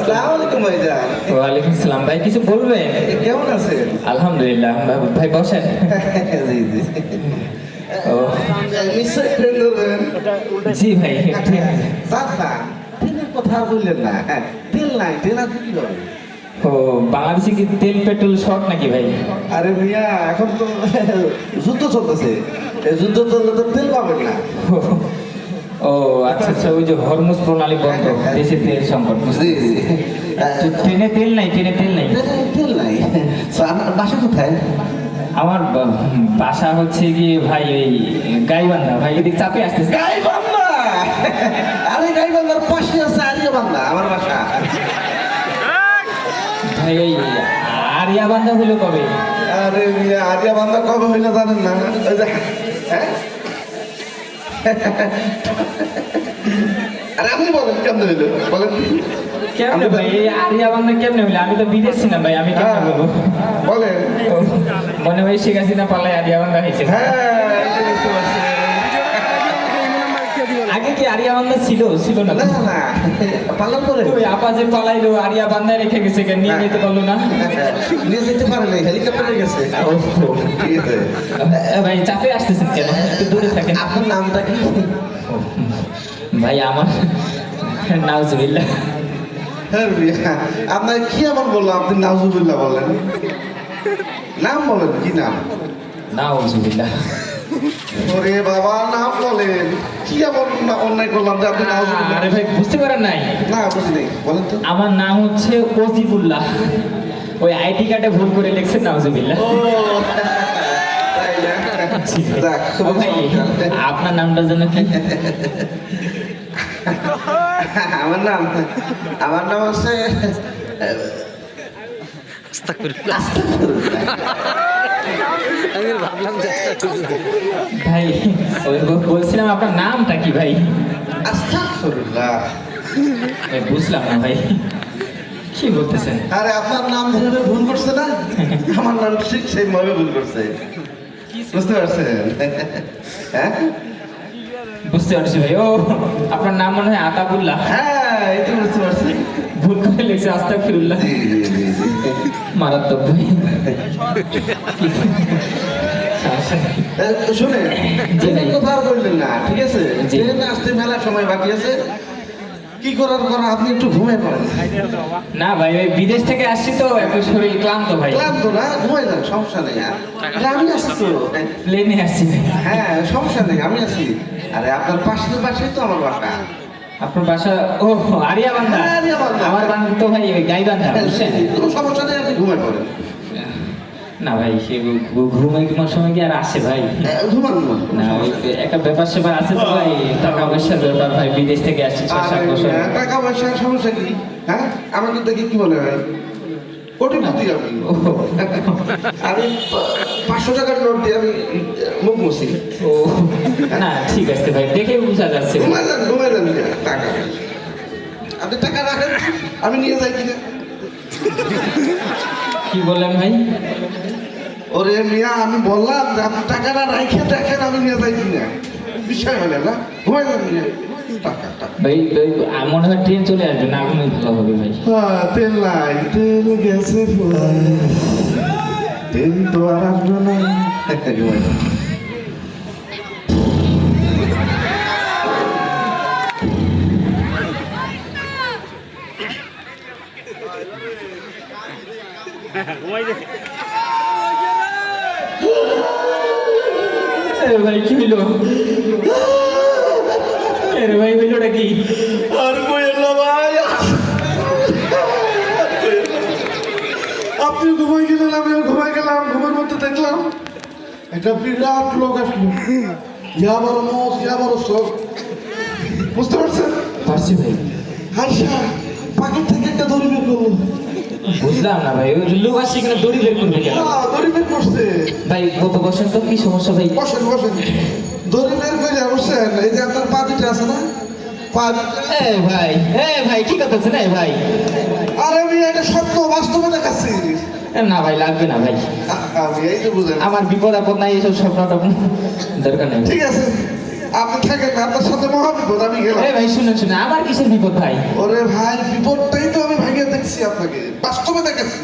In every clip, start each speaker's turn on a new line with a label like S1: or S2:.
S1: আসসালামু আলাইকুম ভাইজান।
S2: ওয়ালাইকুম সালাম। ভাই কিছু বলবেন?
S1: কেমন আছেন?
S2: আলহামদুলিল্লাহ। ভাই বসেন।
S1: জি জি।
S2: ও
S1: নিশ্চয় ট্রেন ধরবেন।
S2: জি ভাই,
S1: চাচা, ট্রেনের কথা আর বললেন না। তেল নাই, তেল আছে কি হবে?
S2: ও বাংলাদেশে কি তেল পেট্রোল শর্ট নাকি ভাই?
S1: আরে মিয়া, এখন তো যুদ্ধ চলতেছে। এই যুদ্ধ চললে তো তেল পাবেন না।
S2: ও আচ্ছা আচ্ছা, ওই যে হরমুজ প্রণালী বন্ধ, দেশে তেল সংকট।
S1: জি জি।
S2: ট্রেনে তেল নাই, ট্রেনে তেল নাই।
S1: তেল নাই। আপনার বাসা কোথায়?
S2: আমার বাসা হচ্ছে কি ভাই এই গাইবান্ধা ভাই, এদিক চাপে আসতেছে।
S1: গাইবান্ধা? আরে গাইবান্ধার পাশে আছে আরিয়াবান্ধা, আমার বাসা।
S2: ভাই এই আরিয়াবান্ধা হলো কবে?
S1: আরে মিয়া, আরিয়াবান্ধা কবে হইলো জানেন না? ওই যে হ্যাঁ? আরে আপনি বলেন কেমনে হইলো, বলেন।
S2: কেমনে ভাই এই আরিয়াবান্ধা কেমনে হইলো? আমি তো বিদেশ ছিলাম ভাই, আমি কেমনে বলবো?
S1: বলেন।
S2: ও, মনে হয় শেখ হাসিনা পাল্লায় আরিয়াবান্ধা হয়েছে।
S1: হ্যাঁ, এটা বুঝতে পারছি।
S2: আগে কি আরিয়াবান্ধা ছিল ছিল না?
S1: না না, পালন করে
S2: ওই আপা যে পালাইলো আরিয়াবান্ধায় রেখে গেছে, কেন নিয়ে যেতে পারলো না?
S1: নিয়ে যেতে পারে নাই, হেলিকপ্টারে গেছে।
S2: ও,
S1: ঠিক আছে।
S2: ভাই চাপে আসতেছেন কেন? একটু দূরে থাকেন।
S1: আপনার নামটা কি?
S2: ও, ভাই আমার নাউজুবিল্লাহ।
S1: হ্যাঁ মিয়া, আপনার কি এমন বললাম আপনি নাউজুবিল্লাহ বললেন? নাম বলেন, কি নাম?
S2: নাউজুবিল্লাহ।
S1: ওরে বাবা, নাম বলেন। কি এমন অন্যায় করলাম যে আপনি নাউজুবিল্লাহ?
S2: আরে ভাই বুঝতে পারেন নাই?
S1: না, বুঝি নাই, বলেন তো।
S2: আমার নাম হচ্ছে ওজিবুল্লাহ। ওই আইডি কার্ডে ভুল করে লিখছে নাউজুবিল্লাহ।
S1: ও, তাই না? যাক,
S2: ও
S1: খুবই
S2: ভাই,
S1: চমৎকার।
S2: আপনার নামটা যেন কি?
S1: আমার নাম হচ্ছে
S2: ভাই ওই বলছিলাম আপনার নামটা কি ভাই?
S1: আস্তাগফিরুল্লাহ।
S2: ভাই বুঝলাম না ভাই, কি বলতেছেন?
S1: আরে আপনার নাম যেভাবে ভুল করছে না, আমার নাম ঠিক সেইভাবে ভুল করছে। বুঝতে পারছেন? হ্যাঁ
S2: বুঝতে পারছি ভাই। ও আপনার নাম মনে হয় আতাবুল্লাহ।
S1: হ্যাঁ, এই তো বুঝতে পারছি।
S2: ভুল করে লিখছে আস্তাগফিরুল্লাহ।
S1: জি জি জি জি।
S2: মারাত্মক ভাই। সমস্যা নেই।
S1: শুনে
S2: জি ভাই।
S1: কথা আর বললেন না, ঠিক আছে?
S2: জি।
S1: ট্রেনে আসতে মেলা সময় বাকি আছে। কি করার আপনি একটু ঘুমিয়ে পড়েন।
S2: না ভাই, ওই বিদেশ থেকে আসছি তো একটু শরীর ক্লান্ত ভাই।
S1: ক্লান্ত না, ঘুমাই যান, সমস্যা নেই। আর আমি আসছি তো।
S2: প্লেনে আসছি ভাই।
S1: হ্যাঁ, সমস্যা নেই, আমি আছি। আরে আপনার পাশেই তো আমার বাসা।
S2: আপনার বাসা? ও আরিয়াবান্ধা।
S1: হ্যাঁ, আরিয়াবান্ধা।
S2: আমার বান্ধব তো ভাই ওই গাইবান্ধা, বুঝছেন?
S1: কোনো সমস্যা নেই, আপনি ঘুমাই পড়েন।
S2: না ভাই, সে ঘুমাই ঘুমার সময় কি আর আসে ভাই?
S1: ঘুমান
S2: না, ওই একটা ব্যাপার স্যাপার আছে তো ভাই, টাকা পয়সার ব্যাপার ভাই, বিদেশ থেকে আসছি 6-7 বছর।
S1: টাকা পয়সার সমস্যা কি? হ্যাঁ, আমাকে দেখে কি মনে হয় কোটিপতি আমি? আমি 500 টাকার নোট দিয়ে আমি মুখ মুছি।
S2: ও না, ঠিক আছে ভাই, দেখে বোঝা যাচ্ছে।
S1: ঘুমাই যান টাকা। আপনি টাকা রাখেন, আমি নিয়ে যাই কিনা।
S2: কি বললেন ভাই?
S1: ওরে মিয়া, আমি বললাম যে আপনি টাকাটা রাখে দেখেন, আমি নিয়ে যাই কিনা। বিষয় হলে না, ঘুমাই যান মিয়া। টাকা
S2: ভাই মনে হয় ট্রেন চলে আসবে, না ঘুমাই ভালো হবে ভাই।
S1: তেল নাই, তেল গেছে ফুরায়, তেল তো আর আসবে না। ঘুমাই যান।
S2: ভাই কি হইলো? আরে ভাই হইলোটা কি?
S1: আর কইেন না ভাই, আপনি ঘুমাই গেলেন, আমিও ঘুমাই গেলাম। ঘুমের মধ্যে দেখলাম একটা বিরাট লোক আসলো। ইয়া বড় মোষ, ইয়া বড় সব। বুঝতে পারছেন?
S2: পারছি ভাই।
S1: আচ্ছা, পাখির থেকে একটা দড়ি বের করবো।
S2: বুঝলাম না ভাই, ওই লোক আসছে কিনা দড়ি বের করবে কেন?
S1: দড়ি বের করছে।
S2: ভাই কত বসেন তো, কি সমস্যা ভাই?
S1: বসেন। দড়ি বের করে বসেন। এই যে আপনার পা দুটো আছে না, পা দুটো।
S2: ভাই কি করতেছেন ভাই?
S1: আরে আমি এটা সত্য, বাস্তবে দেখাচ্ছি।
S2: না ভাই, লাগবে না ভাই,
S1: আমি এই তো বুঝেন।
S2: আমার বিপদ আপদ নাই, এসব স্বপ্ন টপ্ন দরকার নেই।
S1: ঠিক আছে, আপনি থাকেন না, আপনার সাথে মহাবিপদ, আমি গেলাম।
S2: এই ভাই শুনুন শুনুন, আমার কিসের বিপদ ভাই?
S1: ওরে ভাই, বিপদটাই তো আমি ভাঙিয়ে দেখছি আপনাকে, বাস্তবে দেখাচ্ছি।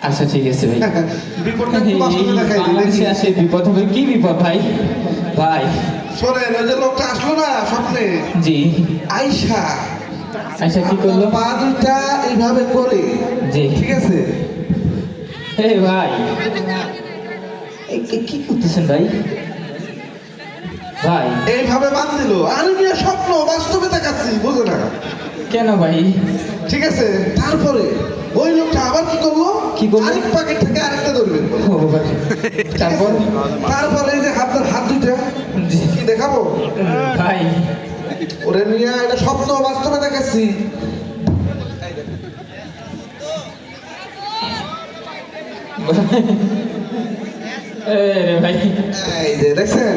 S2: আচ্ছা ঠিক আছে ভাই।
S1: বিপদটা একটু বাস্তবে দেখাই দিই, দেখি।
S2: বাংলাদেশে আসে বিপদ হবে, কি বিপদ ভাই? ভাই
S1: শোনেন, ওই যে লোকটা আসলো না স্বপ্নে,
S2: জি।
S1: আয়শা,
S2: আচ্ছা কি করলো?
S1: পা দুইটা এইভাবে করে,
S2: জি।
S1: ঠিক আছে?
S2: এই ভাই কি করতেছেন ভাই? ভাই
S1: এইভাবে বাঁধ দিল, আরে মিয়া স্বপ্ন, বাস্তবে দেখাচ্ছি, বুঝে না?
S2: কেন ভাই?
S1: ঠিক আছে, তারপরে ওই লোকটা আবার কি করলো?
S2: কি করলো?
S1: আরেক প্যাকেট থেকে আরেকটা ধরবেন।
S2: ও ভাই, তারপর?
S1: তারপরে এই যে আপনার হাত দুইটা,
S2: জি।
S1: কি দেখাবো?
S2: ভাই
S1: ওরে মিয়া, এটা স্বপ্ন, বাস্তবে দেখাচ্ছি।
S2: রে ভাই,
S1: এই যে দেখছেন,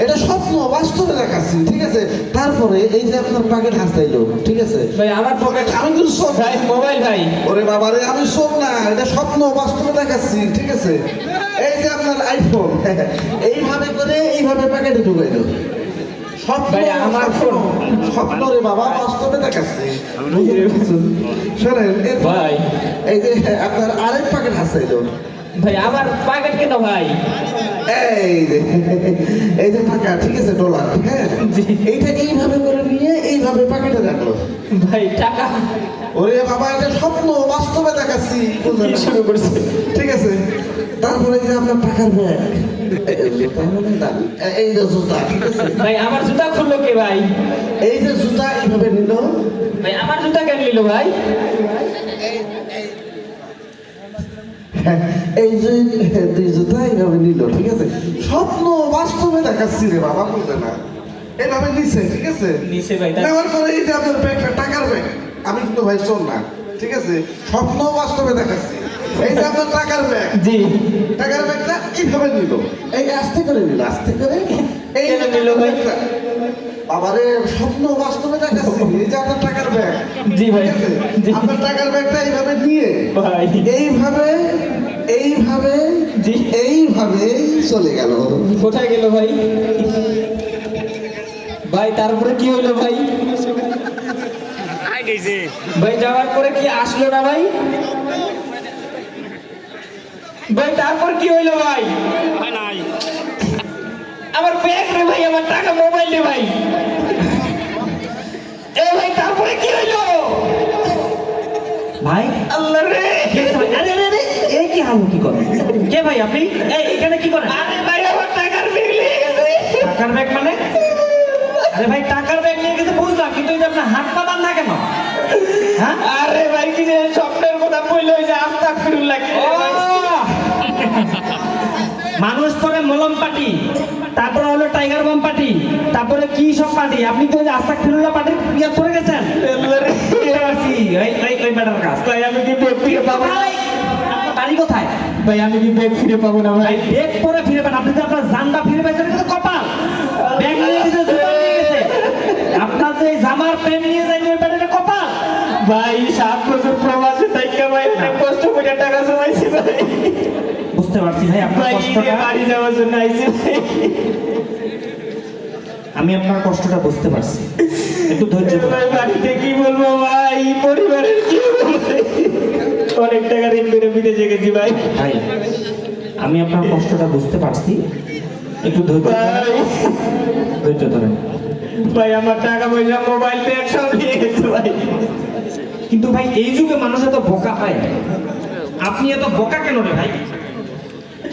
S1: এটা স্বপ্ন, বাস্তবে দেখাচ্ছি, ঠিক আছে? তারপরে এই যে আপনার প্যাকেট হাসতাইলো, ঠিক আছে?
S2: ভাই আমার পকেট,
S1: আমি কিন্তু সব
S2: ভাই মোবাইল ভাই।
S1: ওরে বাবা রে, আমি শোন না, এটা স্বপ্ন, বাস্তবে দেখাচ্ছি, ঠিক আছে? এই যে আপনার আইফোন, এইভাবে করে এইভাবে প্যাকেটে ঢুকাইলো। স্বপ্ন,
S2: ভাই, আমার
S1: স্বপ্ন, স্বপ্ন রে বাবা, বাস্তবে দেখাচ্ছি। শোনেন,
S2: ভাই
S1: এই যে আপনার আরেক প্যাকেট হাসাইলো।
S2: ভাই আমার পকেট কেন ভাই?
S1: এই যে টাকা, ঠিক আছে, ডলার, হ্যাঁ,
S2: জি।
S1: এইটা এইভাবে করে নিয়ে এইভাবে প্যাকেটে রাখলো।
S2: ভাই টাকা
S1: ওরে বাবা, এটা স্বপ্ন, বাস্তবে দেখাচ্ছি, বুঝলেন?
S2: কি শুরু করছে?
S1: ঠিক আছে, তারপরে এই যে আপনার টাকার ব্যাগ, এই যে জুতা, ঠিক আছে?
S2: ভাই আমার জুতা খুললো কে ভাই?
S1: এই যে জুতা এইভাবে নিল,
S2: ভাই আমার জুতা কেন নিল ভাই?
S1: এই যে দুই জুতা এইভাবে নিল, ঠিক আছে? স্বপ্ন, বাস্তবে দেখাচ্ছি রে বাবা, বুঝলে না? এইভাবে নিচ্ছে, ঠিক আছে?
S2: নিচে ভাই
S1: নেওয়ার পরে এই যে আপনার ব্যাগটা, টাকার ব্যাগ, আমি কিন্তু ভাই চল না, ঠিক আছে? স্বপ্ন, বাস্তবে দেখাচ্ছি। এই যে আপনার টাকার ব্যাগ,
S2: জি।
S1: টাকার ব্যাগটা এইভাবে নিল, এই আস্তে করে নিল, আস্তে করে এই
S2: কেন নিল ভাই?
S1: বাবারে, স্বপ্ন, বাস্তবে দেখাচ্ছি। এই যে আপনার টাকার ব্যাগ,
S2: জি ভাই,
S1: ঠিক আছে?
S2: জি।
S1: আপনার টাকার ব্যাগটা এইভাবে নিয়ে
S2: ভাই
S1: এইভাবে এইভাবে
S2: জি।
S1: এইভাবে চলে গেল।
S2: কোথায় গেল ভাই? ভাই তারপরে কি হইলো ভাই? ভাই যাওয়ার পরে কি আসলো না ভাই? ভাই তারপর কি হইলো ভাই? আমার ব্যাগ রে ভাই, আমার টাকা, মোবাইল রে ভাই। এ ভাই তারপরে কি হইলো
S3: ভাই
S2: আল্লাহ রে?
S3: আরে আরে আরে এই কি হাল কি করে কে ভাই আপনি এখানে কি করেন
S2: আরে ভাই আমার টাকার ব্যাগ নিয়ে গেছে।
S3: টাকার ব্যাগ মানে আরে ভাই টাকার ব্যাগ নিয়ে গেছে বুঝলাম, কিন্তু এই যে আপনার হাত পা বাঁধা কেন? হ্যাঁ
S2: আরে ভাই কি যে স্বপ্নের কথা বললো, ওই যে আস্তাগফিরুল্লাহ।
S3: মানুষ পরে মলম পাটি, তারপরে হলো টাইগার বাম পাটি, তারপরে কি সব পাটি, আপনি তো ওই যে আস্তাগফিরুল্লাহ পাটি ইয়া পড়ে গেছেন।
S2: আল্লাহ রে।
S3: ওই ম্যাডার কাজ
S2: ভাই আমি কি ব্যাগ ফিরে পাবো না?
S3: ভাই আপনার বাড়ি কোথায়?
S2: ভাই আমি কি ব্যাগ ফিরে পাবো না ভাই?
S3: ব্যাগ পরে ফিরে পান, আপনি তো আপনার জানটা ফিরে পাইছেন, এটা তো কপাল। ব্যাগ নিয়ে গেছে, জুতা নিয়ে গেছে, আপনার যে জামার প্যান্ট নিয়ে যায়নি ওই প্যান্টের কপাল।
S2: ভাই 7 বছর প্রবাসে থাইকা ভাই অনেক কষ্ট করে টাকা জমাইছি ভাই।
S3: বুঝতে পারছি ভাই আপনার
S2: ভাই ঈদে
S3: কষ্টটা,
S2: বাড়ি যাওয়ার জন্য আইছি ভাই।
S3: আমি আপনার কষ্টটা বুঝতে পারছি, একটু ধৈর্য ধরুন।
S2: ভাই বাড়িতে কি বলবো ভাই, পরিবারের কি বলবো ভাই? অনেক টাকা ঋণ করে বিদেশে গেছি ভাই।
S3: ভাই আমি আপনার কষ্টটা বুঝতে পারছি, একটু ধৈর্য ধরেন,
S2: ভাই
S3: ধৈর্য ধরেন।
S2: ভাই আমার টাকা পয়সা, মোবাইল ব্যাগ সব নিয়ে গেছে ভাই।
S3: কিন্তু ভাই এই যুগে মানুষ এত বোকা হয়, আপনি এত বোকা কেন রে ভাই?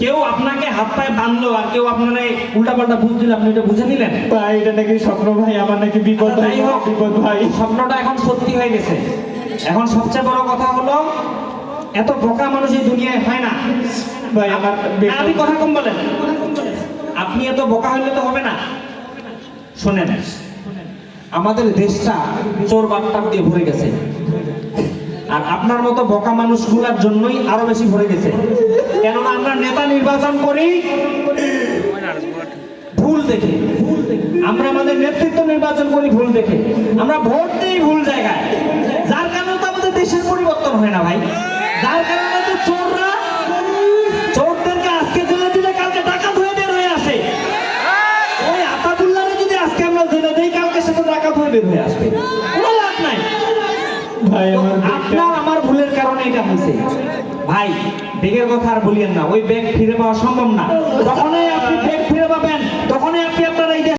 S3: কেউ আপনাকে হাত পায়ে বাঁধলো আর কেউ আপনার উল্টা পাল্টা বুঝ দিল, আপনি এটা বুঝে নিলেন।
S2: ভাই এটা নাকি স্বপ্ন ভাই, আমার নাকি বিপদ
S3: আচ্ছা, যাই হোক,
S2: বিপদ ভাই।
S3: স্বপ্নটা এখন সত্যি হয়ে গেছে। এখন সবচেয়ে বড় কথা হলো এত বোকা মানুষ এই দুনিয়ায় হয় না
S2: ভাই আমার
S3: না, আপনি কথা কম বলেন। আপনি এত বোকা হইলে তো হবে না। শোনেন, আমাদের দেশটা চোর বাটপার দিয়ে ভরে গেছে, আর আপনার মতো বোকা মানুষগুলোর জন্যই আরো বেশি ভরে গেছে। কেননা আমরা নেতা নির্বাচন করি ভুল দেখে, আমরা আমাদের নেতৃত্ব নির্বাচন করি ভুল দেখে, আমরা ভোট দিই ভুল জায়গায়, যার কারণে তো আমাদের দেশের পরিবর্তন হয় না ভাই। যার কারণে তো চোররা চোরদেরকে আজকে জেলে দিলে কালকে ডাকাত হয়ে বের হয়ে আসে। ওই আতাতুল্লাহ বের হয়ে আসবে, কোনো লাভ নাই।
S2: ভাই
S3: তো
S2: আমার
S3: আপনার আমার ভুলের কারণে এটা হয়েছে ভাই। ব্যাগের কথা আর বলিয়েন না, ওই ব্যাগ ফিরে পাওয়া সম্ভব না। যখনই আপনি ব্যাগ ফিরে পাবেন তখনই আপনি আপনার এই